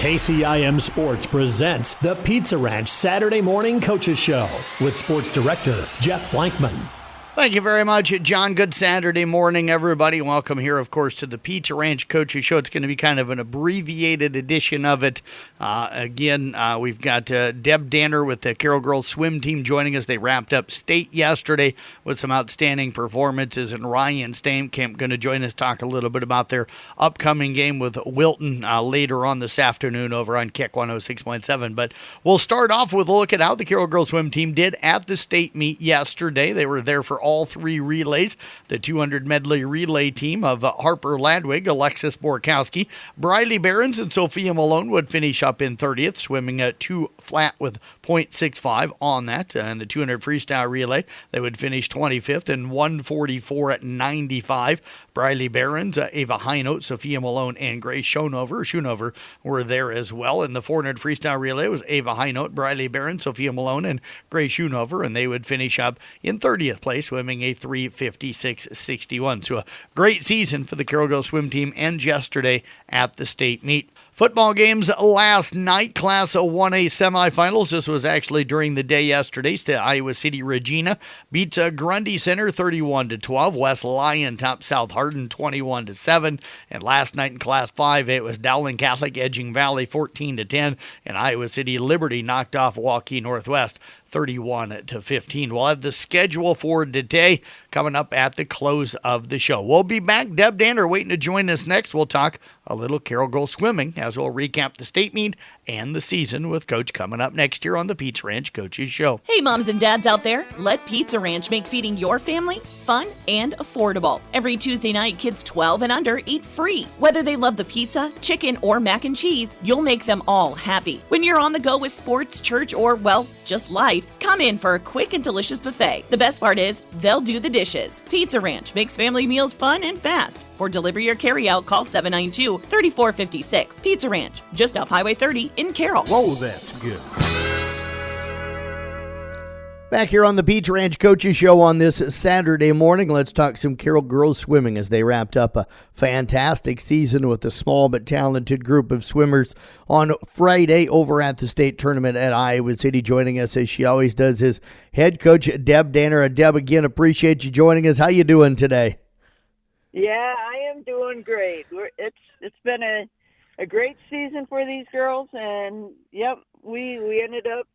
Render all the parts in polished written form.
KCIM Sports presents the Pizza Ranch Saturday Morning Coaches Show with Sports Director Jeff Blankman. Thank you very much, John. Good Saturday morning, everybody. Welcome here, of course, to the Pizza Ranch Coaches Show. It's going to be kind of an abbreviated edition of it. We've got Deb Danner with the Carroll Girls Swim Team joining us. They wrapped up state yesterday with some outstanding performances, and Ryan Steenkamp going to join us, talk a little bit about their upcoming game with Wilton later on this afternoon over on Kick 106.7. But we'll start off with a look at how the Carroll Girls Swim Team did at the state meet yesterday. They were there for all three relays. The 200 medley relay team of Harper Ladwig, Alexis Borkowski, Briley Behrens, and Sophia Malone would finish up in 30th, swimming at 2 flat with .65 on that. And the 200 freestyle relay, they would finish 25th and 144 at 95. Briley Behrens, Ava Highnote, Sophia Malone, and Grace Schoonover were there as well. In the 400 freestyle relay was Ava Highnote, Briley Behrens, Sophia Malone, and Grace Schoonover, and they would finish up in 30th place, swimming a 3:56.61. So a great season for the Carroll Girls Swim Team and yesterday at the state meet. Football games last night, Class 1A semifinals. This was actually during the day yesterday. Iowa City Regina beats Grundy Center 31-12. West Lyon topped South Hardin 21-7. And last night in Class 5, it was Dowling Catholic edging Valley 14-10. And Iowa City Liberty knocked off Waukee Northwest 31-15. We'll have the schedule for today coming up at the close of the show. We'll be back. Deb Danner waiting to join us next. We'll talk a little Carroll Girls swimming as we'll recap the state meet and the season with Coach coming up next year on the Pizza Ranch Coaches Show. Hey moms and dads out there, let Pizza Ranch make feeding your family fun and affordable. Every Tuesday night, kids 12 and under eat free. Whether they love the pizza, chicken, or mac and cheese, you'll make them all happy. When you're on the go with sports, church, or, well, just life, come in for a quick and delicious buffet. The best part is, they'll do the dishes. Pizza Ranch makes family meals fun and fast. For delivery or carryout, call 792-3456. Pizza Ranch, just off Highway 30 in Carroll. Whoa, that's good. Back here on the Pizza Ranch Coaches Show on this Saturday morning, let's talk some Carroll Girls swimming as they wrapped up a fantastic season with a small but talented group of swimmers on Friday over at the state tournament at Iowa City. Joining us, as she always does, is head coach Deb Danner. Deb, again, appreciate you joining us. How you doing today? Yeah, I am doing great. It's been a great season for these girls, and yep, we ended up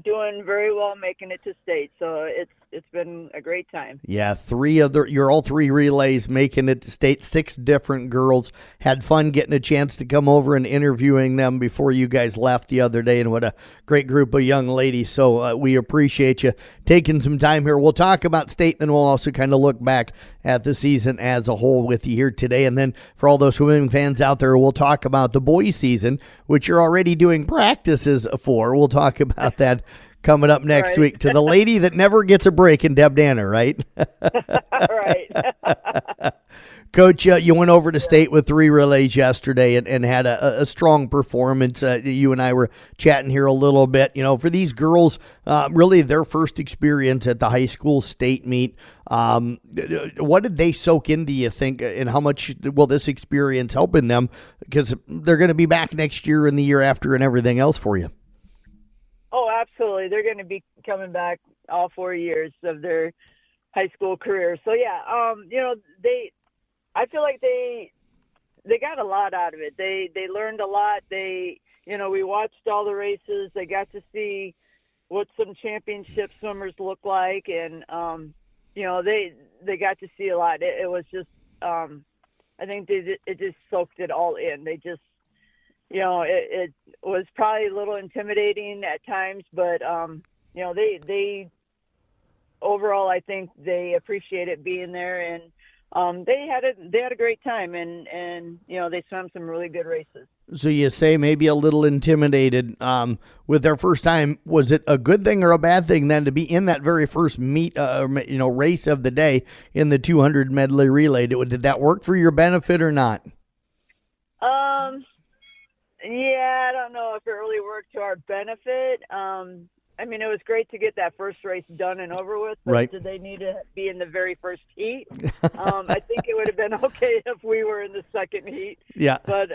doing very well, making it to state. So it's been a great time. Yeah, you're all three relays making it to state. 6 different girls. Had fun getting a chance to come over and interviewing them before you guys left the other day, and what a great group of young ladies. So we appreciate you taking some time here. We'll talk about state, and then we'll also kind of look back at the season as a whole with you here today. And then for all those swimming fans out there, we'll talk about the boys season, which you're already doing practices for. We'll talk about that coming up next week to the lady that never gets a break in Deb Danner, right? Right. Coach, you went over to state with 3 relays yesterday and had a strong performance. You and I were chatting here a little bit. You know, for these girls, really their first experience at the high school state meet, what did they soak into, you think, and how much will this experience help in them? Because they're going to be back next year and the year after and everything else for you. Oh, absolutely. They're going to be coming back all 4 years of their high school career. So, yeah, I feel like they got a lot out of it. They learned a lot. We watched all the races. They got to see what some championship swimmers look like. And, they got to see a lot. It was just, I think it just soaked it all in. They just, it was probably a little intimidating at times, but, they overall, I think they appreciated being there, and they had a great time, and they swam some really good races. So you say maybe a little intimidated with their first time. Was it a good thing or a bad thing then to be in that very first meet, race of the day in the 200 medley relay? Did that work for your benefit or not? Yeah, I don't know if it really worked to our benefit. I mean, it was great to get that first race done and over with. But Right. did they need to be in the very first heat? I think it would have been okay if we were in the second heat. Yeah. But,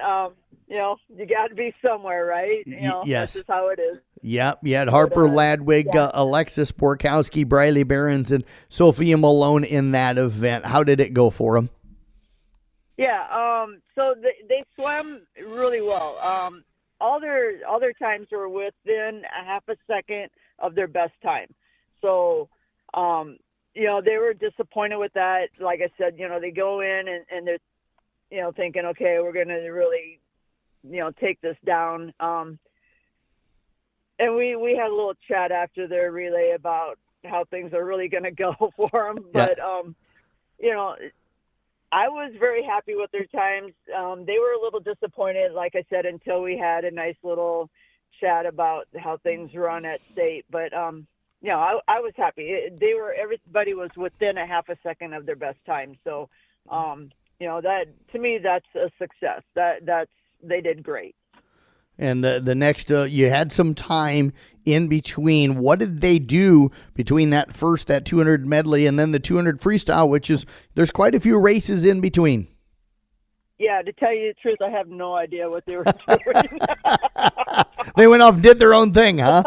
you know, you got to be somewhere, right? You know, yes. That's just how it is. Yep, you had Harper Ladwig, Alexis Borkowski, Briley Behrens, and Sophia Malone in that event. How did it go for them? Yeah, so they swam really well. All their times were within a half a second of their best time. So, you know, they were disappointed with that. Like I said, you know, they go in and they're, you know, thinking, okay, we're going to really, you know, take this down. And we had a little chat after their relay about how things are really going to go for them. But, you know, I was very happy with their times. They were a little disappointed, like I said, until we had a nice little chat about how things run at state. But, you know, I was happy. Everybody was within a half a second of their best time. So, you know, that to me, that's a success. They did great. And the next, you had some time in between. What did they do between that 200 medley and then the 200 freestyle, which is, there's quite a few races in between? Yeah, to tell you the truth, I have no idea what they were doing. They went off and did their own thing, huh?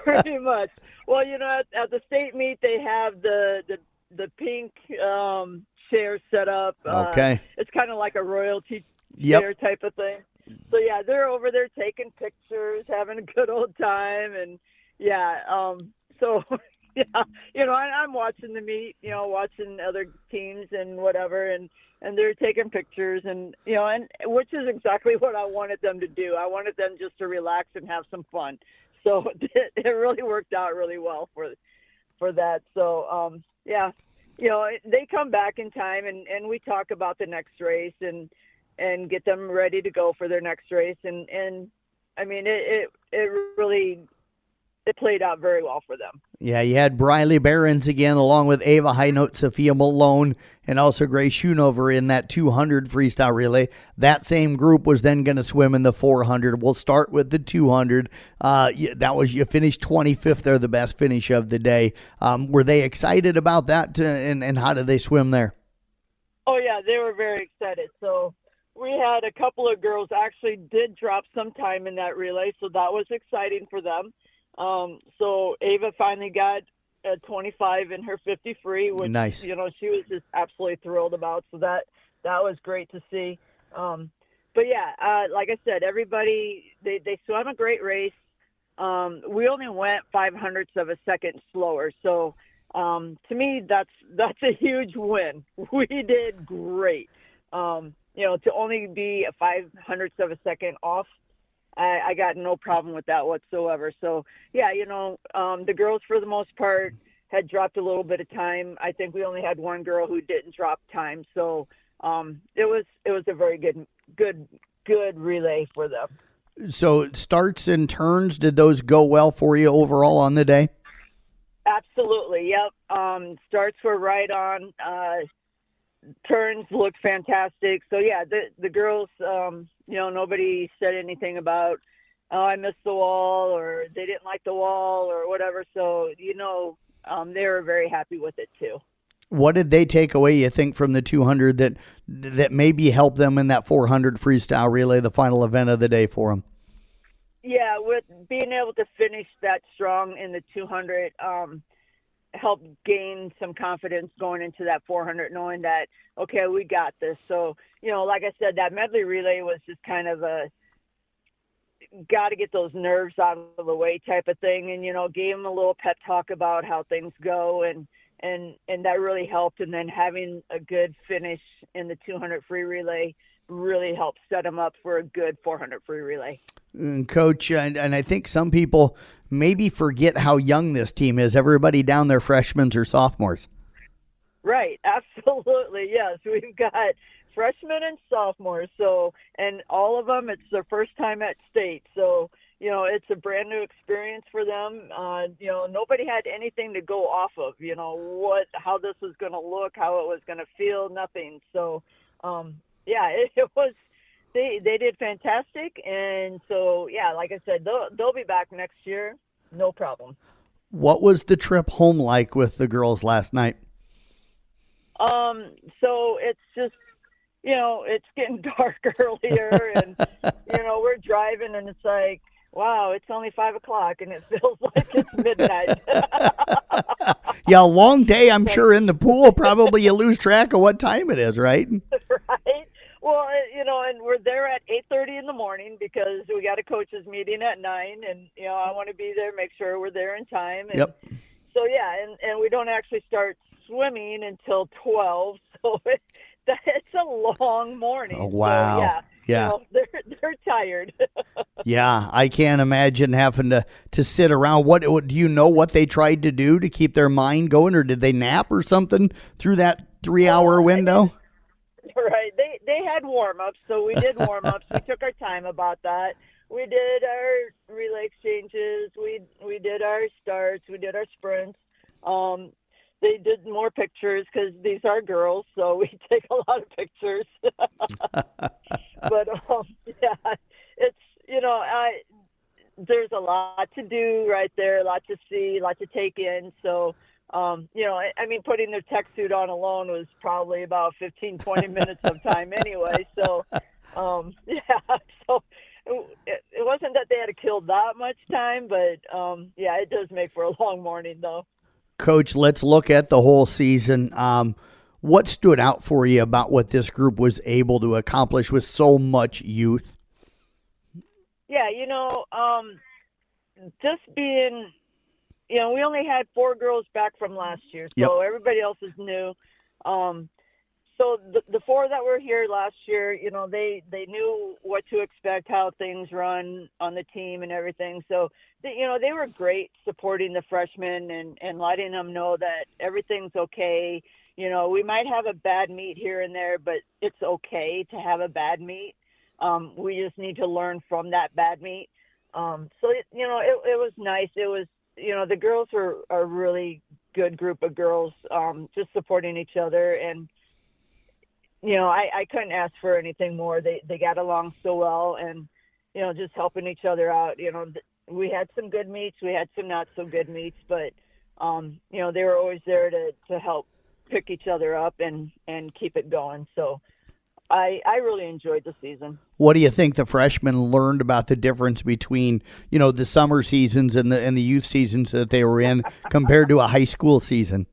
Pretty much. Well, you know, at the state meet, they have the pink chair set up. Okay. It's kind of like a royalty Yep. chair type of thing. So, yeah, they're over there taking pictures, having a good old time. And, yeah, so, yeah, you know, I'm watching the meet, you know, watching other teams and whatever, and they're taking pictures and, you know, and which is exactly what I wanted them to do. I wanted them just to relax and have some fun. So it really worked out really well for that. So, yeah, you know, they come back in time and we talk about the next race and get them ready to go for their next race. And I mean, it really played out very well for them. Yeah, you had Briley Behrens again, along with Ava Highnote, Sophia Malone, and also Grace Schoonover in that 200 freestyle relay. That same group was then going to swim in the 400. We'll start with the 200. You finished 25th there, the best finish of the day. Were they excited about that, and how did they swim there? Oh, yeah, they were very excited. So we had a couple of girls actually did drop some time in that relay, so that was exciting for them. So Ava finally got a 25 in her 50 free, which, nice. You know, she was just absolutely thrilled about. So that was great to see. But yeah, like I said, everybody, they swam a great race. We only went 0.05 of a second slower. So, to me, that's a huge win. We did great. You know, to only be a 0.05 of a second off, I got no problem with that whatsoever. So, yeah, you know, the girls, for the most part, had dropped a little bit of time. I think we only had one girl who didn't drop time. So it was a very good relay for them. So starts and turns, did those go well for you overall on the day? Absolutely, yep. Starts were right on. Turns looked fantastic. So, yeah, the girls, you know, nobody said anything about, oh, I missed the wall or they didn't like the wall or whatever. So, you know, they were very happy with it too. What did they take away, you think, from the 200 that maybe helped them in that 400 freestyle relay, the final event of the day for them? Yeah, with being able to finish that strong in the 200, helped gain some confidence going into that 400, knowing that, okay, we got this. So, you know, like I said, that medley relay was just kind of a got to get those nerves out of the way type of thing. And, you know, gave them a little pep talk about how things go. And that really helped. And then having a good finish in the 200 free relay really helped set them up for a good 400 free relay. Coach, and I think some people maybe forget how young this team is. Everybody down there, freshmen or sophomores. Right, absolutely, yes. We've got freshmen and sophomores, so, and all of them, it's their first time at state. So, you know, it's a brand new experience for them. You know, nobody had anything to go off of, you know, how this was going to look, how it was going to feel, nothing. So, yeah, it was, they did fantastic. And so, yeah, like I said, they'll be back next year. no problem. What was the trip home like with the girls last night? So it's just, it's getting dark earlier, and we're driving, and it's like, wow, it's only 5:00, and it feels like it's midnight. Yeah, a long day, I'm sure, in the pool. Probably you lose track of what time it is, right? Right. Well, and we're there at 8:30 in the morning because we got a coaches meeting at 9, and I want to be there, make sure we're there in time. And Yep. So yeah, and we don't actually start swimming until 12, so it's a long morning. Oh, wow. So, Yeah. They're tired. Yeah, I can't imagine having to sit around. What do you know what they tried to do to keep their mind going, or did they nap or something through that 3-hour window? Right. They had warm-ups, so we did warm-ups. We took our time about that. We did our relay exchanges. We did our starts. We did our sprints. They did more pictures because these are girls, so we take a lot of pictures. But yeah, it's there's a lot to do right there, a lot to see, a lot to take in. So putting their tech suit on alone was probably about 15, 20 minutes of time anyway. So so it wasn't that they had to kill that much time, but it does make for a long morning though. Coach, let's look at the whole season. What stood out for you about what this group was able to accomplish with so much youth? Yeah, just being, we only had 4 girls back from last year, so Yep. everybody else is new. So the 4 that were here last year, they knew what to expect, how things run on the team and everything. So, they were great supporting the freshmen and letting them know that everything's okay. We might have a bad meet here and there, but it's okay to have a bad meet. We just need to learn from that bad meet. So, it was nice. It was, the girls were a really good group of girls, just supporting each other. And, I couldn't ask for anything more. They got along so well, and, just helping each other out. We had some good meets. We had some not so good meets, but, they were always there to help pick each other up and keep it going. So I really enjoyed the season. What do you think the freshmen learned about the difference between, the summer seasons and the youth seasons that they were in compared to a high school season?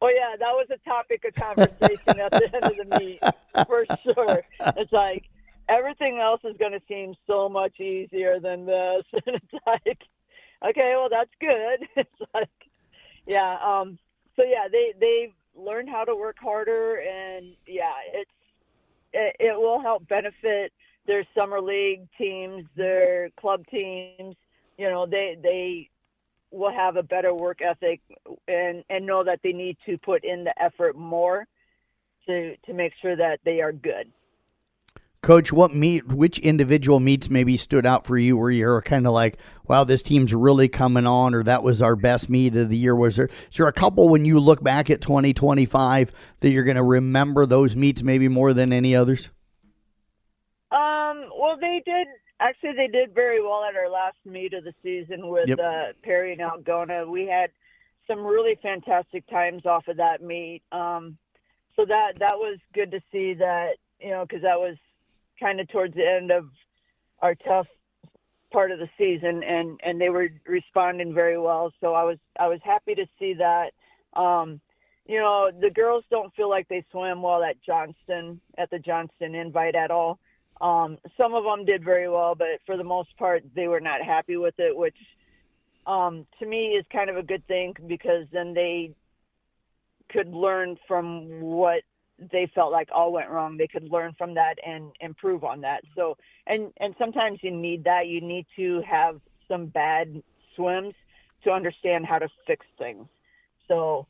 Oh yeah, that was a topic of conversation at the end of the meet, for sure. It's like everything else is going to seem so much easier than this, and it's like, okay, well that's good. It's like, yeah. So yeah, they learned how to work harder, and yeah, it will help benefit their summer league teams, their club teams. They will have a better work ethic and know that they need to put in the effort more to make sure that they are good. Coach, which individual meets maybe stood out for you where you're kind of like, wow, this team's really coming on, or that was our best meet of the year? Is there a couple when you look back at 2025 that you're going to remember those meets maybe more than any others? Well, they did very well at our last meet of the season with Perry and Algona. We had some really fantastic times off of that meet. So that was good to see that, because that was kind of towards the end of our tough part of the season, and they were responding very well. So I was happy to see that. The girls don't feel like they swam well at the Johnston Invite at all. Some of them did very well, but for the most part, they were not happy with it, which to me is kind of a good thing, because then they could learn from what they felt like all went wrong. They could learn from that and improve on that. So, and sometimes you need that. You need to have some bad swims to understand how to fix things. So,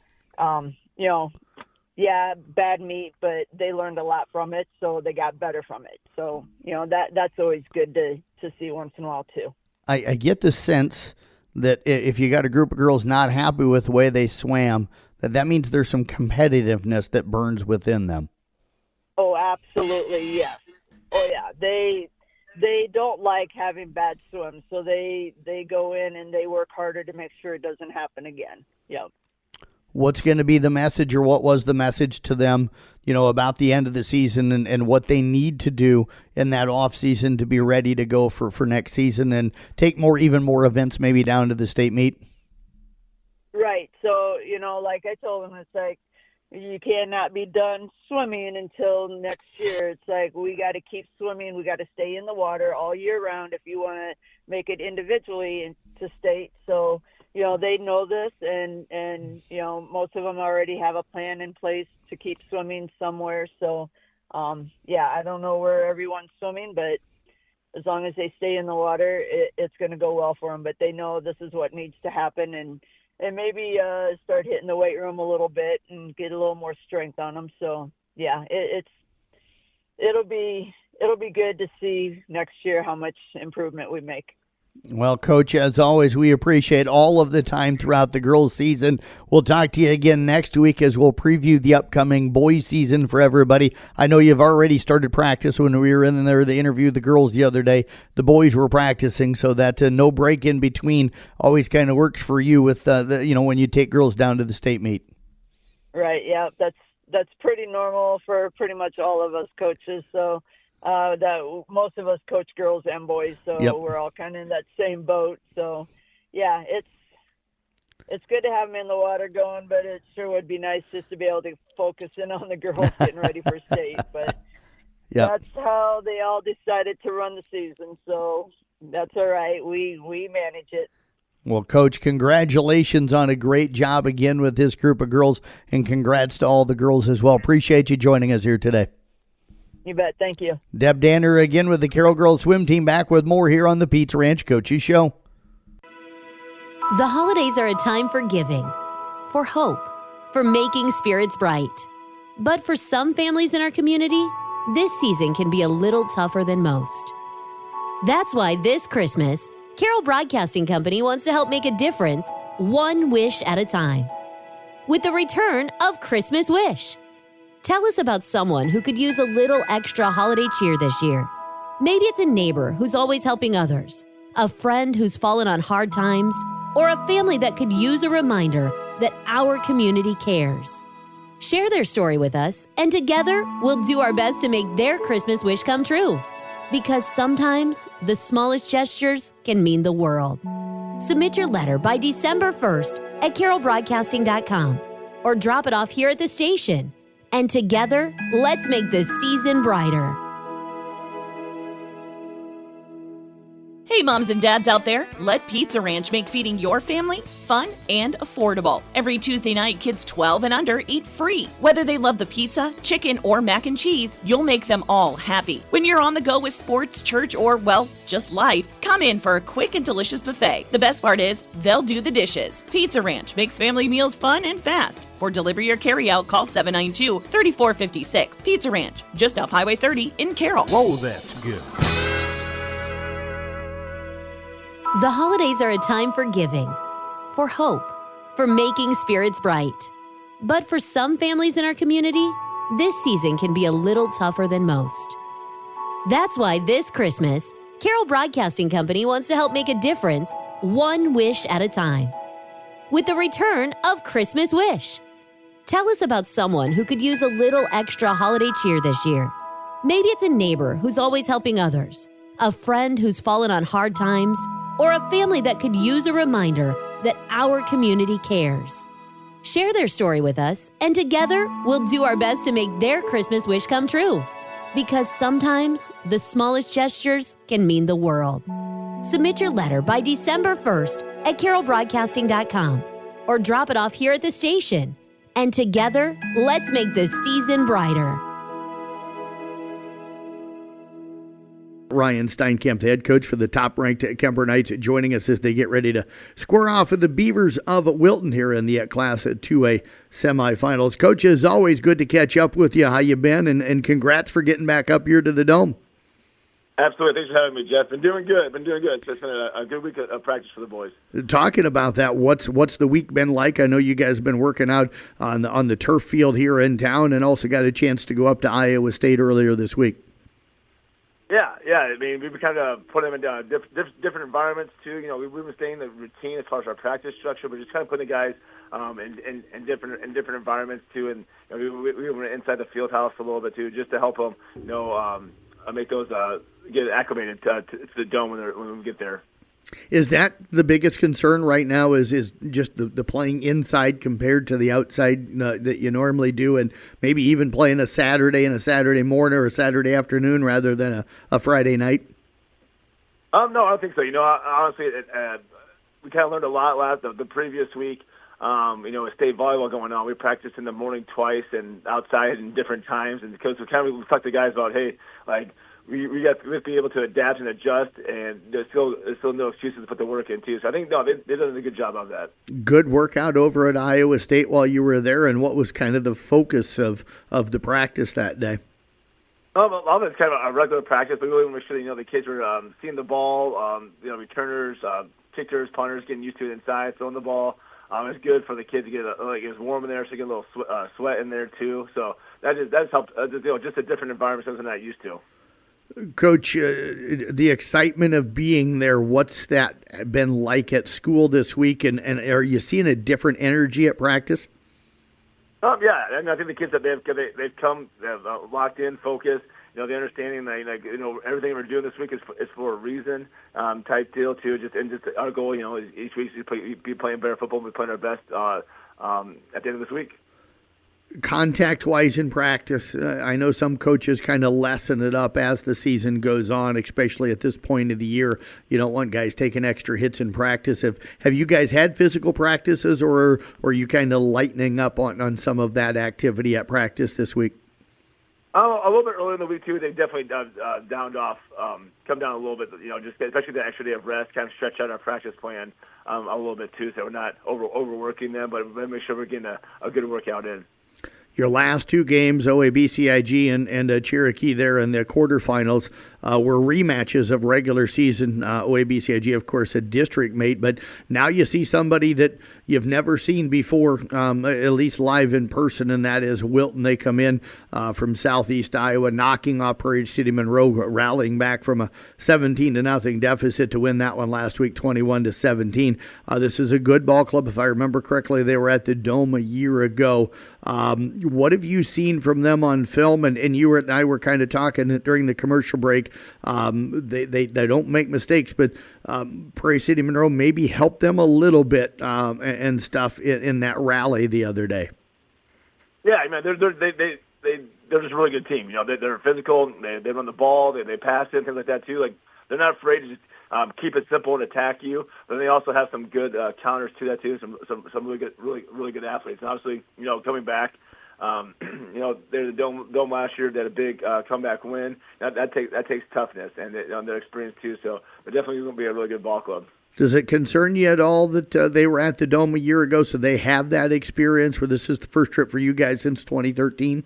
bad meet, but they learned a lot from it, so they got better from it. So, that's always good to see once in a while too. I get the sense that if you got a group of girls not happy with the way they swam, that means there's some competitiveness that burns within them. Oh, absolutely, yes. Oh, yeah. they don't like having bad swims, so they go in and they work harder to make sure it doesn't happen again. Yep. What's going to be the message, or what was the message to them, about the end of the season and what they need to do in that off season to be ready to go for next season and take even more events maybe down to the state meet? Right. So, like I told them, it's like, you cannot be done swimming until next year. It's like, we got to keep swimming. We got to stay in the water all year round if you want to make it individually into state. So, they know this, and most of them already have a plan in place to keep swimming somewhere. So, I don't know where everyone's swimming, but as long as they stay in the water, it's going to go well for them. But they know this is what needs to happen, and maybe start hitting the weight room a little bit and get a little more strength on them. So, it'll be good to see next year how much improvement we make. Well, Coach, as always, we appreciate all of the time throughout the girls' season. We'll talk to you again next week as we'll preview the upcoming boys' season for everybody. I know you've already started practice. When we were in there, they interviewed the girls the other day. The boys were practicing, so that no break in between always kind of works for you with when you take girls down to the state meet. Right. Yeah, that's pretty normal for pretty much all of us coaches. So. That most of us coach girls and boys, so yep. We're all kind of in that same boat. So, it's good to have them in the water going, but it sure would be nice just to be able to focus in on the girls getting ready for state. But That's how they all decided to run the season, so that's all right. We manage it. Well, Coach, congratulations on a great job again with this group of girls, and congrats to all the girls as well. Appreciate you joining us here today. You bet. Thank you. Deb Danner again with the Carroll Girls Swim Team, back with more here on the Pizza Ranch Coaches Show. The holidays are a time for giving, for hope, for making spirits bright. But for some families in our community, this season can be a little tougher than most. That's why this Christmas, Carroll Broadcasting Company wants to help make a difference one wish at a time. With the return of Christmas Wish. Tell us about someone who could use a little extra holiday cheer this year. Maybe it's a neighbor who's always helping others, a friend who's fallen on hard times, or a family that could use a reminder that our community cares. Share their story with us, and together we'll do our best to make their Christmas wish come true. Because sometimes the smallest gestures can mean the world. Submit your letter by December 1st at carrollbroadcasting.com or drop it off here at the station. And together, let's make this season brighter. Hey, moms and dads out there, let Pizza Ranch make feeding your family fun and affordable. Every Tuesday night, kids 12 and under eat free. Whether they love the pizza, chicken, or mac and cheese, you'll make them all happy. When you're on the go with sports, church, or, well, just life, come in for a quick and delicious buffet. The best part is, they'll do the dishes. Pizza Ranch makes family meals fun and fast. For delivery or carryout, call 792-3456. Pizza Ranch, just off Highway 30 in Carroll. Whoa, that's good. The holidays are a time for giving, for hope, for making spirits bright. But for some families in our community, this season can be a little tougher than most. That's why this Christmas, Carroll Broadcasting Company wants to help make a difference one wish at a time. With the return of Christmas Wish. Tell us about someone who could use a little extra holiday cheer this year. Maybe it's a neighbor who's always helping others, a friend who's fallen on hard times, or a family that could use a reminder that our community cares. Share their story with us, and together we'll do our best to make their Christmas wish come true. Because sometimes the smallest gestures can mean the world. Submit your letter by December 1st at carrollbroadcasting.com or drop it off here at the station. And together, let's make this season brighter. Ryan Steinkamp, the head coach for the top-ranked Kemper Knights, joining us as they get ready to square off with the Beavers of Wilton here in the Class 2A semifinals. Coach, it's always good to catch up with you. How you been? And congrats for getting back up here to the Dome. Absolutely. Thanks for having me, Jeff. Been doing good. It's been a good week of practice for the boys. Talking about that, what's the week been like? I know you guys have been working out on the turf field here in town, and also got a chance to go up to Iowa State earlier this week. Yeah. I mean, we've kind of put them in different environments too. You know, we've been staying the routine as far as our practice structure, but just kind of putting the guys in different environments too. And you know, we were inside the field house a little bit too, just to help them, you know, make those get acclimated to the dome when we get there. Is that the biggest concern right now? Is just the playing inside compared to the outside that you normally do, and maybe even playing a Saturday and a Saturday morning or a Saturday afternoon rather than a Friday night? No, I don't think so. You know, honestly, we kind of learned a lot the previous week. You know, with state volleyball going on, we practiced in the morning twice and outside in different times, and because we talked to guys about, hey, like. We have to be able to adapt and adjust, and there's still no excuses to put the work in, too. So I think, they've done a good job of that. Good workout over at Iowa State while you were there, and what was kind of the focus of the practice that day? A lot of it's kind of a regular practice, but we really want to make sure that, you know, the kids were seeing the ball, you know, returners, kickers, punters, getting used to it inside, throwing the ball. It's good for the kids to get it was warm in there, so get a little sweat in there, too. So that's helped, you know, just a different environment, something I'm not used to. Coach, the excitement of being there, what's that been like at school this week, and are you seeing a different energy at practice? Yeah, and I think the kids that they've come, they've locked in, focused. You know, the understanding that you know everything we're doing this week is for a reason, type deal too. Just our goal, you know, is each week to be playing better football, and be playing our best at the end of this week. Contact-wise in practice, I know some coaches kind of lessen it up as the season goes on, especially at this point of the year. You don't want guys taking extra hits in practice. Have you guys had physical practices, or are you kind of lightening up on some of that activity at practice this week? A little bit earlier in the week, too. They definitely downed off, come down a little bit, you know, just especially the extra day of rest, kind of stretch out our practice plan a little bit, too, so we're not overworking them, but make sure we're getting a good workout in. Your last two games, OABCIG and Cherokee there in the quarterfinals, were rematches of regular season. OABCIG, of course, a district mate, but now you see somebody that you've never seen before, at least live in person, and that is Wilton. They come in from southeast Iowa, knocking off Prairie City Monroe, rallying back from a 17-0 deficit to win that one last week, 21-17. This is a good ball club. If I remember correctly, they were at the Dome a year ago. What have you seen from them on film? And you and I were kind of talking during the commercial break. They don't make mistakes, but Prairie City Monroe maybe helped them a little bit and stuff in that rally the other day. Yeah, I mean they're just a really good team. You know, they're physical. They run the ball. They pass it, things like that too. Like they're not afraid to just keep it simple and attack you. But they also have some good counters to that too. Some really good athletes. And obviously, you know, coming back. You know, they're the Dome last year. They had a big comeback win. That takes toughness and their experience too. So they're definitely going to be a really good ball club. Does it concern you at all that they were at the Dome a year ago, so they have that experience where this is the first trip for you guys since 2013? You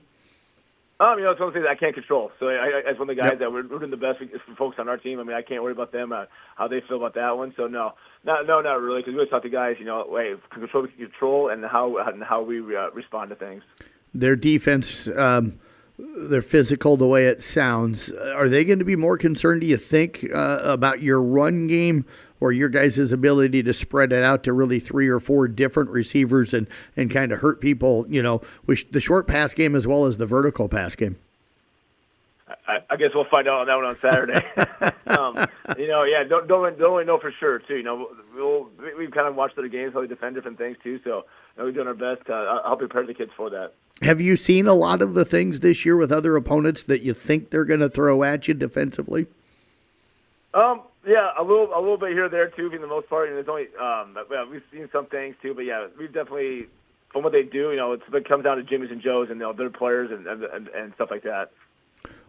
know, it's one of the things I can't control. So as one of the guys that we're doing the best for folks on our team, I mean, I can't worry about them, how they feel about that one. So no, not really, because we always talk to guys, you know, control we can control and how we respond to things. Their defense, they're physical the way it sounds. Are they going to be more concerned, do you think, about your run game or your guys' ability to spread it out to really 3 or 4 different receivers and kind of hurt people, you know, with the short pass game as well as the vertical pass game? I guess we'll find out on that one on Saturday. You know, yeah, don't really know for sure too. You know, we've kind of watched the games, how they defend different things too. So you know, we're doing our best to help prepare the kids for that. Have you seen a lot of the things this year with other opponents that you think they're going to throw at you defensively? Yeah, a little bit here or there too, for the most part. And there's only we've seen some things too, but yeah, we've definitely from what they do. You know, it comes down to Jimmy's and Joe's and their players and stuff like that.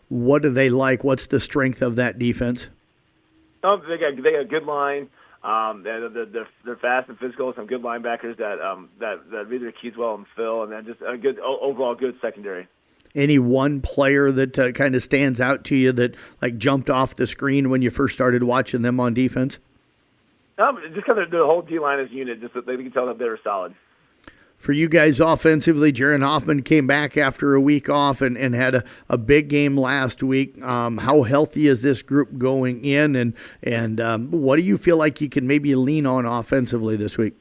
What do they like? What's the strength of that defense? They got a good line. They're fast and physical. Some good linebackers that read their keys well and Phil, and then just a good overall good secondary. Any one player that kind of stands out to you that like jumped off the screen when you first started watching them on defense? Just kind of the whole D line as a unit. Just that they can tell that they're solid. For you guys offensively, Jaron Hoffman came back after a week off and had a big game last week. How healthy is this group going in, and what do you feel like you can maybe lean on offensively this week?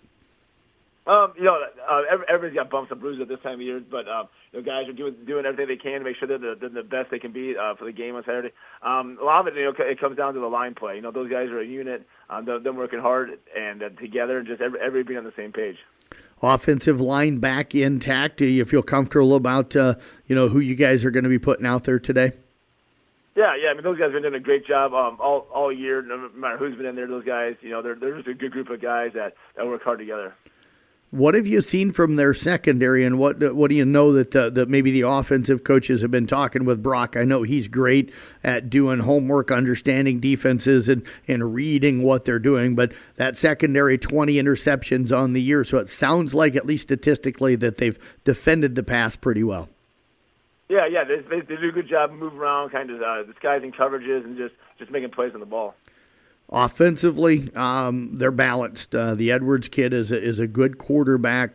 Everybody's got bumps and bruises at this time of year, but guys are doing everything they can to make sure they're the best they can be for the game on Saturday. A lot of it, it comes down to the line play. Those guys are a unit. Them working hard and together, and just everybody being on the same page. Offensive line back intact. Do you feel comfortable about who you guys are going to be putting out there today? Yeah. I mean, those guys have been doing a great job all year. No matter who's been in there, those guys, they're just a good group of guys that work hard together. What have you seen from their secondary, and what do you know that maybe the offensive coaches have been talking with Brock? I know he's great at doing homework, understanding defenses, and reading what they're doing, but that secondary, 20 interceptions on the year, so it sounds like, at least statistically, that they've defended the pass pretty well. Yeah, they do a good job moving around, kind of disguising coverages and just making plays on the ball. Offensively, they're balanced. The Edwards kid is a good quarterback,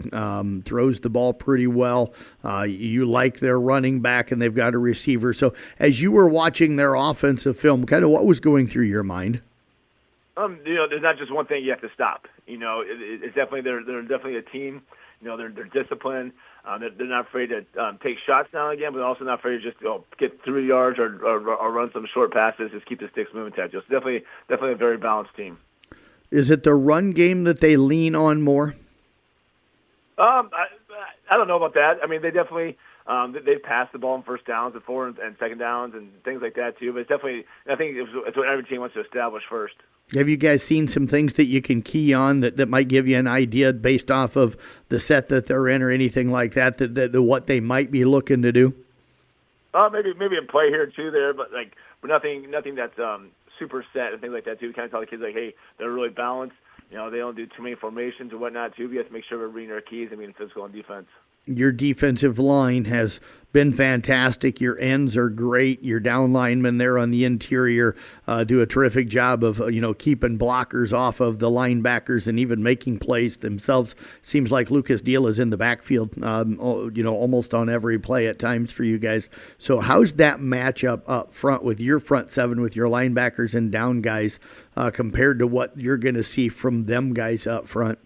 throws the ball pretty well. You like their running back, and they've got a receiver. So as you were watching their offensive film, kind of what was going through your mind? There's not just one thing you have to stop. It's definitely they're definitely a team. They're disciplined. They're not afraid to take shots now and again, but also not afraid to just get 3 yards or run some short passes, just keep the sticks moving. It's definitely a very balanced team. Is it the run game that they lean on more? I don't know about that. I mean, they definitely they've passed the ball on first downs before and second downs and things like that too. But it's definitely, I think it's what every team wants to establish first. Have you guys seen some things that you can key on that might give you an idea based off of the set that they're in or anything like that, that what they might be looking to do? Maybe a play here or two there, but nothing that's super set and things like that too. We kind of tell the kids hey, they're really balanced. They don't do too many formations or whatnot too. We have to make sure we're reading our keys and being physical on defense. Your defensive line has been fantastic. Your ends are great. Your down linemen there on the interior do a terrific job of keeping blockers off of the linebackers and even making plays themselves. Seems like Lucas Deal is in the backfield, almost on every play at times for you guys. So how's that matchup up front with your front seven, with your linebackers and down guys, compared to what you're going to see from them guys up front?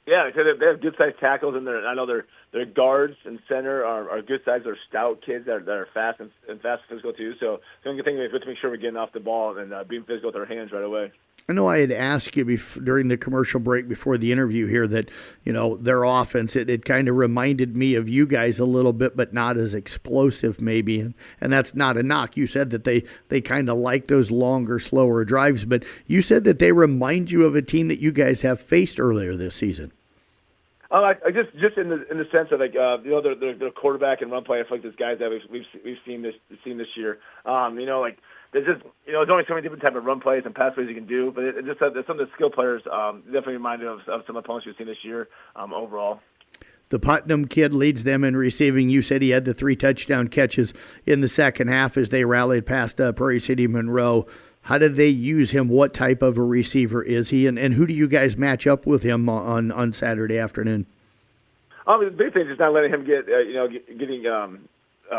Yeah, they have good-sized tackles, and I know their guards and center are good-sized. They're stout kids that are fast and physical too. So the only thing is to make sure we're getting off the ball and being physical with our hands right away. I know I had asked you during the commercial break before the interview here that, their offense, it kind of reminded me of you guys a little bit, but not as explosive maybe. And that's not a knock. You said that they kind of like those longer, slower drives, but you said that they remind you of a team that you guys have faced earlier this season. I just in the sense of their quarterback and run play. I feel like these guys that we've seen this year. There's just there's only so many different type of run plays and pass plays you can do, but it just some of the skill players definitely reminded of some opponents we've seen this year overall. The Putnam kid leads them in receiving. You said he had the 3 touchdown catches in the second half as they rallied past Prairie City Monroe. How did they use him? What type of a receiver is he? And who do you guys match up with him on Saturday afternoon? The big thing is just not letting him get getting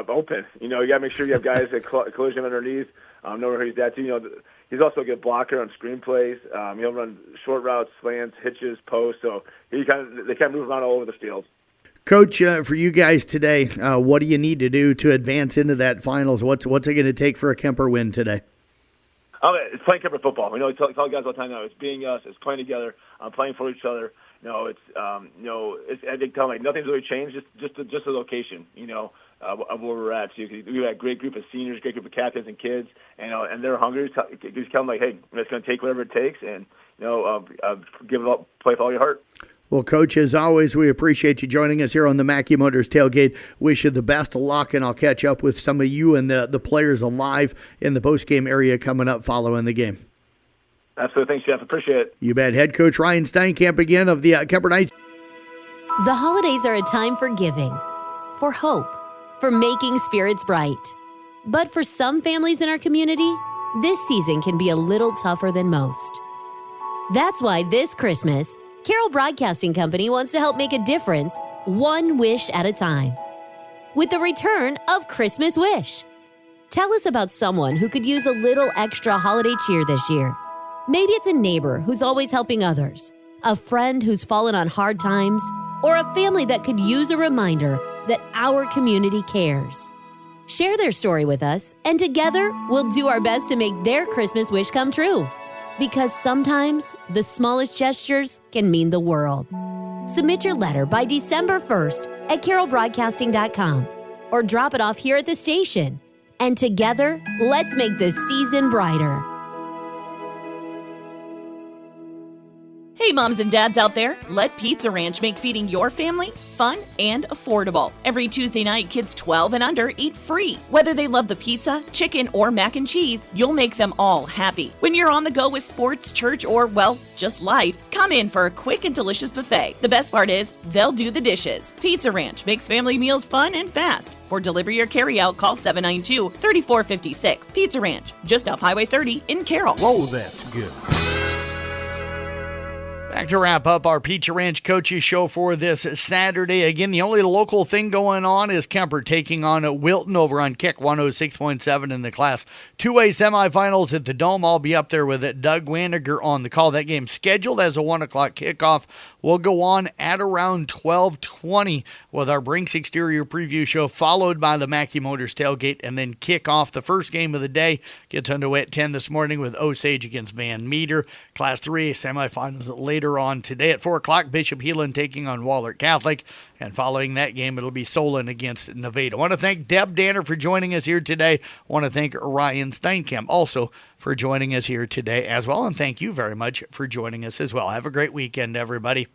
open. You got to make sure you have guys that close him underneath, know where he's at. He's also a good blocker on screenplays. He'll run short routes, slants, hitches, posts. So they kind of move around all over the field. Coach, for you guys today, what do you need to do to advance into that finals? What's it going to take for a Kemper win today? It's playing Kemper football. We tell guys all the time now. It's being us. It's playing together. Playing for each other. I think tell them nothing's really changed. Just the location. Of where we're at. So we have a great group of seniors, great group of captains and kids, and they're hungry. Just tell them hey, it's going to take whatever it takes, and give it all, play with all your heart. Well, Coach, as always, we appreciate you joining us here on the Mackey Motors Tailgate. Wish you the best of luck, and I'll catch up with some of you and the players alive in the postgame area coming up following the game. Absolutely. Thanks, Jeff. Appreciate it. You bet. Head Coach Ryan Steinkamp again of the Kemper Knights. The holidays are a time for giving, for hope, for making spirits bright. But for some families in our community, this season can be a little tougher than most. That's why this Christmas, Carroll Broadcasting Company wants to help make a difference, one wish at a time. With the return of Christmas Wish. Tell us about someone who could use a little extra holiday cheer this year. Maybe it's a neighbor who's always helping others, a friend who's fallen on hard times, or a family that could use a reminder that our community cares. Share their story with us, and together we'll do our best to make their Christmas wish come true. Because sometimes the smallest gestures can mean the world. Submit your letter by December 1st at carrollbroadcasting.com or drop it off here at the station. And together, let's make this season brighter. Hey, moms and dads out there, let Pizza Ranch make feeding your family fun and affordable. Every Tuesday night, kids 12 and under eat free. Whether they love the pizza, chicken, or mac and cheese, you'll make them all happy. When you're on the go with sports, church, or, well, just life, come in for a quick and delicious buffet. The best part is, they'll do the dishes. Pizza Ranch makes family meals fun and fast. For delivery or carryout, call 792-3456. Pizza Ranch, just off Highway 30 in Carroll. Whoa, that's good. Back to wrap up our Pizza Ranch Coaches Show for this Saturday. Again, the only local thing going on is Kemper taking on Wilton over on Kick 106.7 in the Class 2A semifinals at the Dome. I'll be up there with Doug Waniger on the call. That game scheduled as a 1 o'clock kickoff. We'll go on at around 12:20 with our Brinks Exterior preview show, followed by the Mackey Motors tailgate, and then kick off the first game of the day. Gets underway at 10 this morning with Osage against Van Meter. Class 3A semifinals later on today at 4 o'clock. Bishop Heelan taking on Wahlert Catholic. And following that game, it'll be Solon against Nevada. I want to thank Deb Danner for joining us here today. I want to thank Ryan Steinkamp also for joining us here today as well. And thank you very much for joining us as well. Have a great weekend, everybody.